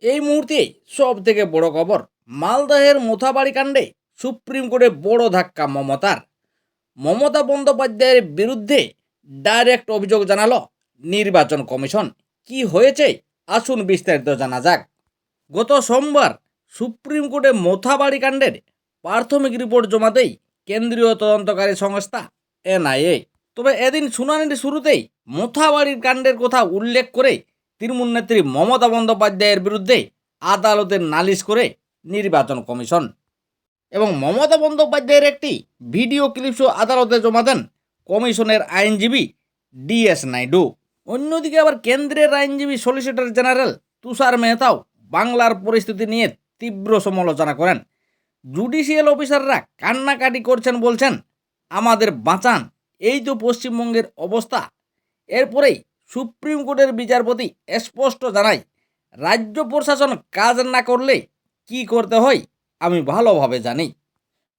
এই মুহূর্তে সব থেকে বড় খবর, মালদহের মোথাবাড়ি কাণ্ডে সুপ্রিম কোর্টে বড় ধাক্কা মমতার। মমতা বন্দ্যোপাধ্যায়ের বিরুদ্ধে ডাইরেক্ট অভিযোগ জানালো নির্বাচন কমিশন। কি হয়েছে আসুন বিস্তারিত জানা যাক। গত সোমবার সুপ্রিম কোর্টে মোথাবাড়ি কাণ্ডের প্রাথমিক রিপোর্ট জমাতেই কেন্দ্রীয় তদন্তকারী সংস্থা এনআইএ। তবে এদিন শুনানির শুরুতেই মোথাবাড়ির কাণ্ডের কথা উল্লেখ করে তৃণমূল নেত্রী মমতা বন্দ্যোপাধ্যায়ের বিরুদ্ধে আদালতের নালিশ করে নির্বাচন কমিশন এবং মমতা বন্দ্যোপাধ্যায়ের একটি ভিডিও ক্লিপসও আদালতে জমা দেন কমিশনের আইনজীবী ডিএস নাইডু। অন্যদিকে আবার কেন্দ্রের আইনজীবী সলিসিটর জেনারেল তুষার মেহতাও বাংলার পরিস্থিতি নিয়ে তীব্র সমালোচনা করেন। জুডিশিয়াল অফিসাররা কান্নাকাটি করছেন, বলছেন আমাদের বাঁচান, এই তো পশ্চিমবঙ্গের অবস্থা। এরপরেই সুপ্রিম কোর্টের বিচারপতি স্পষ্ট জানায়, রাজ্য প্রশাসন কাজ না করলে কি করতে হয় আমি ভালোভাবে জানি।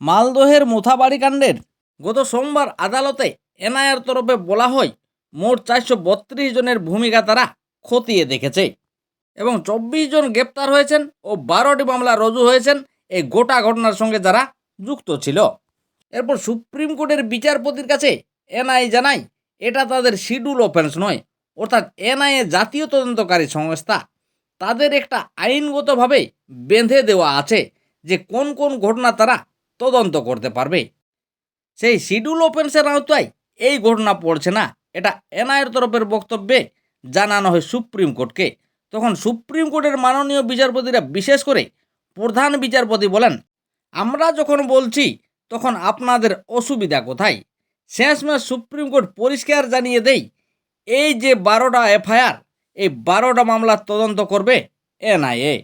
মালদহের মোথাবাড়ি কাণ্ডের গত সোমবার আদালতে এনআইএর তরফে বলা হয় মোট 432 জনের ভূমিকা তারা খতিয়ে দেখেছে এবং 24 জন গ্রেপ্তার হয়েছেন ও 12টি মামলা রুজু হয়েছেন এই গোটা ঘটনার সঙ্গে যারা যুক্ত ছিল। এরপর সুপ্রিম কোর্টের বিচারপতির কাছে এনআইএ জানায় এটা তাদের শিডিউল অফেন্স নয়, অর্থাৎ এনআইএ জাতীয় তদন্তকারী সংস্থা, তাদের একটা আইনগতভাবে বেঁধে দেওয়া আছে যে কোন কোন ঘটনা তারা তদন্ত করতে পারবে। সেই শিডিউল অফেন্সের আওতায় এই ঘটনা পড়ছে না, এটা এনআইএর তরফের বক্তব্যে জানানো হয় সুপ্রিম কোর্টকে। তখন সুপ্রিম কোর্টের মাননীয় বিচারপতিরা, বিশেষ করে প্রধান বিচারপতি বলেন, আমরা যখন বলছি তখন আপনাদের অসুবিধা কোথায়? শেষমেশ সুপ্রিম কোর্ট পরিষ্কার জানিয়ে দেয় এই যে 12টা এফআইআর, এই 12টা মামলার তদন্ত করবে এনআইএ।